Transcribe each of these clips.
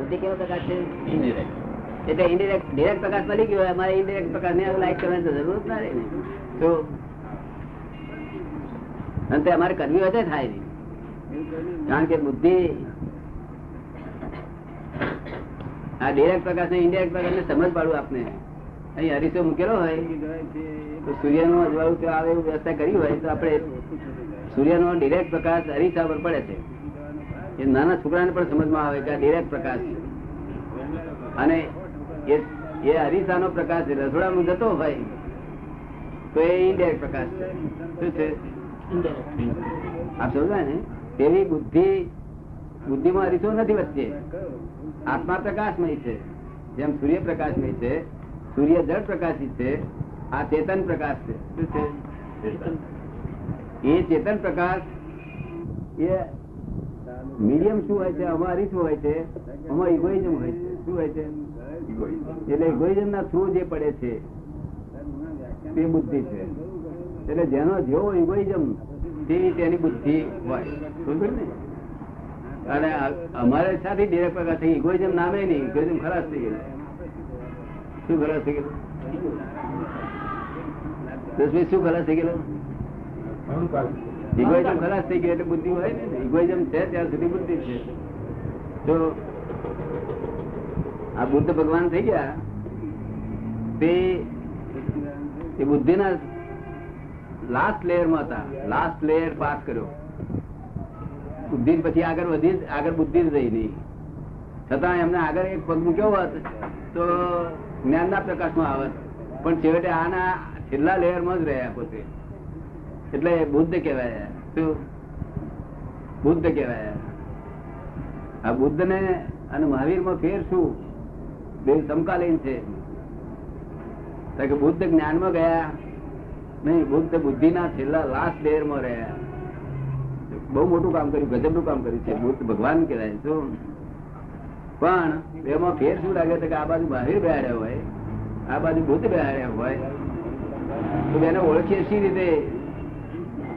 બુદ્ધિ કેવો પ્રકાશ છે? એટલે ઇનડિરેક્ટ ડિરેક્ટ પ્રકાશ મળી ગયો, અમારે ઇનડિરેક્ટ પ્રકાશ ને લાઈક કરવાની જરૂર ના રહે ને. તો અંતે અમારે કરવી વધે થાય નહીં, કારણ કે બુદ્ધિ આ ડિરેક્ટ પ્રકાશ ને ઇનડિરેક્ટ પ્રકાશ ને સમજ પાડું આપને. અહીં હરીસો મૂકેલો હોય તો સૂર્યનું અજવાળું કે આવે એવું વ્યવસ્થા કરી હોય તો આપણે સૂર્યનો ડિરેક્ટ પ્રકાશ અરીસા પર પડે છે. એ નાના છોકરાને પણ સમજમાં આવે કે આ ડિરેક્ટ પ્રકાશ છે, અને એ અરીસાનો પ્રકાશ રસોડામાં જતો હોય તો એ ઇનડિરેક્ટ પ્રકાશ છે. શું છે? આપ સમજાય ને? તેવી બુદ્ધિમાં અરીસો નથી વચ્ચે. આત્મા પ્રકાશમય છે, જેમ સૂર્ય પ્રકાશમય છે, સૂર્ય જળ પ્રકાશિત છે, આ ચેતન પ્રકાશ છે. શું છે? એ ચેતન પ્રકાશ એ મીડિયમ શું હોય છે? આમાં અરીસો હોય છે, આમાં ઇગોઇઝમ હોય છે. શું હોય છે? એટલે ઇગોઇઝમ ના થ્રુ જે પડે છે તે બુદ્ધિ છે. એટલે જેનો જેવો ઇગોઇઝમ તેની બુદ્ધિ હોય. સમજ ને? અને અમારે સાથે ડિરેક્ટ પ્રકાર થઈ ઇગોઇઝમ નામે નહીં, ઇગોઇઝમ ખલાસ થઈ ગયેલું. શું ખલાસ થઈ ગયેલું? દસમી શું ખલાસ થઈ ગયેલું? ઇગોઇઝમ ખલાસ થઈ ગયો એટલે બુદ્ધિ હોય ને. ઇગોઇઝમ છે ત્યાં સુધી બુદ્ધિ છે. તો આ બુદ્ધ ભગવાન થઈ ગયા તે બુદ્ધિના લાસ્ટ લેયરમાં હતા. લાસ્ટ લેયર પાસ કર્યો બુદ્ધિ, પછી આગળ બુદ્ધિ જ રહી નહીં. છતાં એમને આગળ એક પગ મૂક્યો હોત તો જ્ઞાનના પ્રકાશમાં આવત, પણ છેવટે આના છેલ્લા લેયરમાં જ રહ્યા પોતે. એટલે બુદ્ધ કહેવાય. શું બુદ્ધ કહેવાય? આ બુદ્ધ ને અને મહાવીર માં ફેર શું? બે સમકાલીન છે. બુદ્ધ જ્ઞાનમાં ગયા નહીં, બુદ્ધ બુદ્ધિના છેલ્લા લાસ્ટ લેયર માં રહ્યા. બહુ મોટું કામ કર્યું, ગજબનું કામ કર્યું છે. બુદ્ધ ભગવાન કહેવાય. શું? પણ એમાં ફેર શું લાગે છે કે આ બાજુ મહાવીર બેહાડ્યા હોય, આ બાજુ બુદ્ધ બેહાડ્યા હોય, તો એને ઓળખીએ સી રીતે?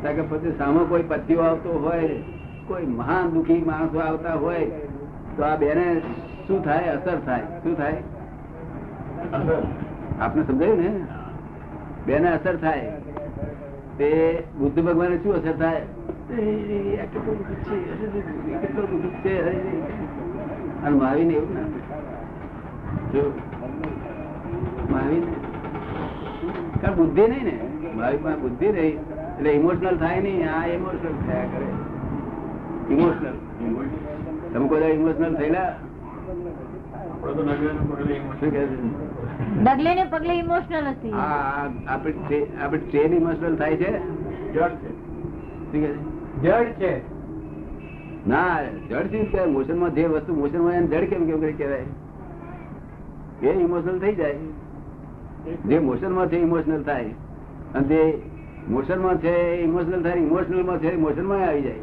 કે પછી સામે કોઈ પતિઓ આવતો હોય, કોઈ મહાન દુઃખી માણસો આવતા હોય તો આ બેને શું થાય? અસર થાય. શું થાય? આપને સમજાયું ને? બેને અસર થાય. તે બુદ્ધ ભગવાને શું અસર થાય? અને મહાવીર એવું ના જો મહાવીર કારણ બુદ્ધિ નહીં ને, મહાવીર માં બુદ્ધિ રહી એટલે ઇમોશનલ થાય નહીં. આ ઇમોશનલ થયા કરે. ઇમોશનલ તમે કોઈ ઇમોશનલ થયેલા? ડગલે ને પગલે ઇમોશનલ હતી. આપણે ટ્રેન ઇમોશનલ થાય છે. જડ છે ના, જડ શું કહેવાય? મોશન માં જે વસ્તુ મોશન માં એને જડ કેમ કેમ કહેવાય? એ ઇમોશનલ થઈ જાય. જે મોશન માં છે ઇમોશનલ થાય, અને જે મોશન માં છે ઇમોશનલ થાય, ઇમોશનલ માં છે મોશન માં આવી જાય.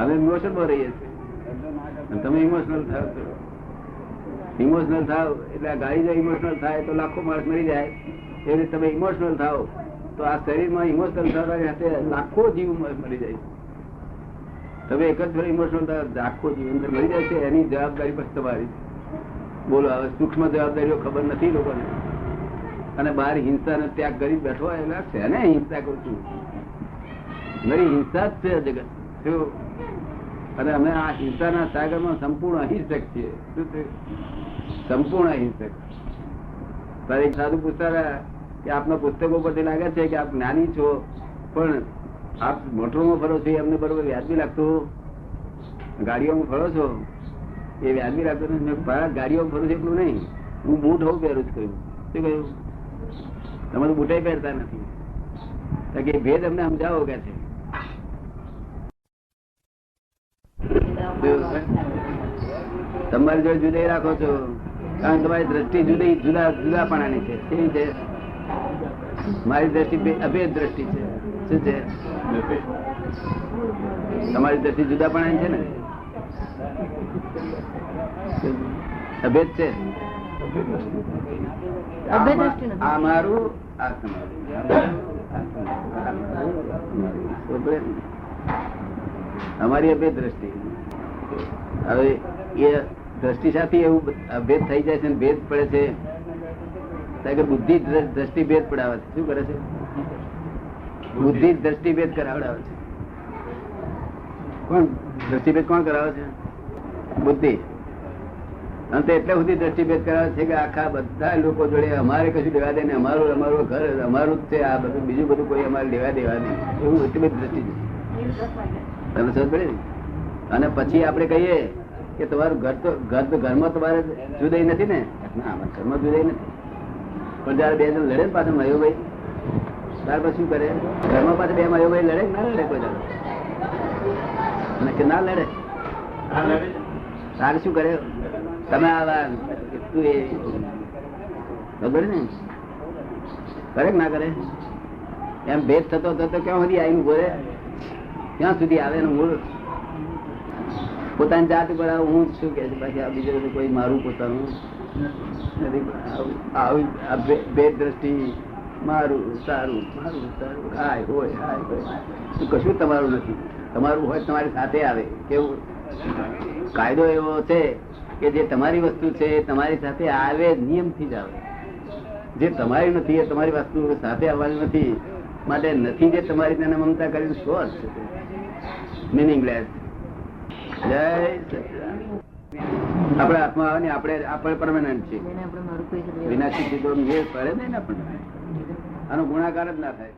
અમે ઇમોશન માં રહીએ છીએ, તમે ઇમોશનલ થાવ છો. ઇમોશનલ થાવ એટલે આ ગાડી જો ઇમોશનલ થાય તો લાખો માણસ મરી જાય. એ રીતે તમે ઇમોશનલ થાવ તો આ શરીરમાં ઇમોશનલ થવાની સાથે લાખો જીવ મરી જાય. તમે એક જ ફેર ઇમોશનલ થાવ, લાખો જીવ અંદર મરી જાય છે. એની જવાબદારી પછી તમારી. બોલો, હવે સૂક્ષ્મ જવાબદારીઓ ખબર નથી લોકોને. અને બહાર હિંસા ને ત્યાગ કરી બેઠો એટલે છે ને હિંસા કરું છું. મારી હિંસા જ છે જગત. શું? અને અમે આ હિંસાના સાગરમાં સંપૂર્ણ અહિંસક છીએ. શું છે? સંપૂર્ણ અહિંસક. તારે એક સાધુ પૂછતા કે આપના પુસ્તકો પરથી લાગે છે કે આપ જ્ઞાની છો, પણ આપ મોટરમાં ફરો છો એમને બરોબર વ્યાજબી લાગતું? ગાડીઓમાં ફરો છો એ વ્યાજબી લાગતું નથી. ગાડીઓમાં ફરું છું એટલું નહીં, હું બૂટ હોઉં પહેરું જ કહ્યું. શું કહ્યું? તમે તો બૂટે પહેરતા નથી. કે ભેદ અમને સમજાવો કે છે. તમારી જોડે જુદાઈ રાખો છો કારણ તમારી દ્રષ્ટિ જુદાપણાની છે. કેવી છે? મારી દ્રષ્ટિ અભેદ દ્રષ્ટિ છે. શું છે? તમારી દ્રષ્ટિ જુદાપણાની છે ને, અભેદ છે. આ મારું, આ તમારું. અમારી અભેદ દ્રષ્ટિ. હવે એ દ્રષ્ટિ સાથે એવું ભેદ થઈ જાય છે, ભેદ પડે છે કારણ કે બુદ્ધિ દ્રષ્ટિ ભેદ પડાવે છે. શું કરે છે? બુદ્ધિ દ્રષ્ટિ ભેદ કરાવડાવે છે. કોણ દ્રષ્ટિ ભેદ કોણ કરાવે છે? બુદ્ધિ. અને તે એટલે સુધી દ્રષ્ટિ ભેદ કરાવે છે કે આખા બધા લોકો જોડે અમારે કશું લેવા દે ને, અમારું અમારું ઘર અમારું જ છે, આ બધું બીજું બધું કોઈ અમારે લેવા દેવા નહીં, એવું એટલી બધી દ્રષ્ટિ તમે સમજ પડે ને. અને પછી આપણે કહીએ કે તમારું ઘર તો ઘરમાં તમારે જુદાઈ નથી ને? ના, ઘરમાં જુદાઈ નથી. પણ જયારે બે જણ લડે ને પાછળ મયુભાઈ, ત્યાર પછી શું કરે? ઘરમાં પાછળ બે મયુભાઈ લડે ના લડે? કોઈ કે ના લડે? તારે શું કરે? તમે એટલું એ ખબર ને કરે ના કરે? એમ ભેદ થતો થતો ક્યાં સુધી આવીને ઉભો રહે? ક્યાં સુધી આવે એનું મૂળ પોતાની જાત ઉપર હું શું કે બાકી આ બીજું બધું કોઈ મારું પોતાનું નથી. ભેદ દ્રષ્ટિ મારું સારું, મારું સારું, હાય હોય હાય હોય, કશું તમારું નથી. તમારું હોય તમારી સાથે આવે. કેવું કાયદો એવો છે કે જે તમારી વસ્તુ છે તમારી સાથે આવે, નિયમથી જ આવે. જે તમારી નથી એ તમારી વસ્તુ સાથે આવવાની નથી. માટે નથી જે તમારી તેને મમતા કરીને શું અર્થ છે? મિનિંગલેસ. જય આપડે હાથમાં આવે ને આપણે પરમાનન્ટ છે. વિનાશી ચીજો પડે નહીં ને આપણને. આનો ગુણાકાર જ ના થાય.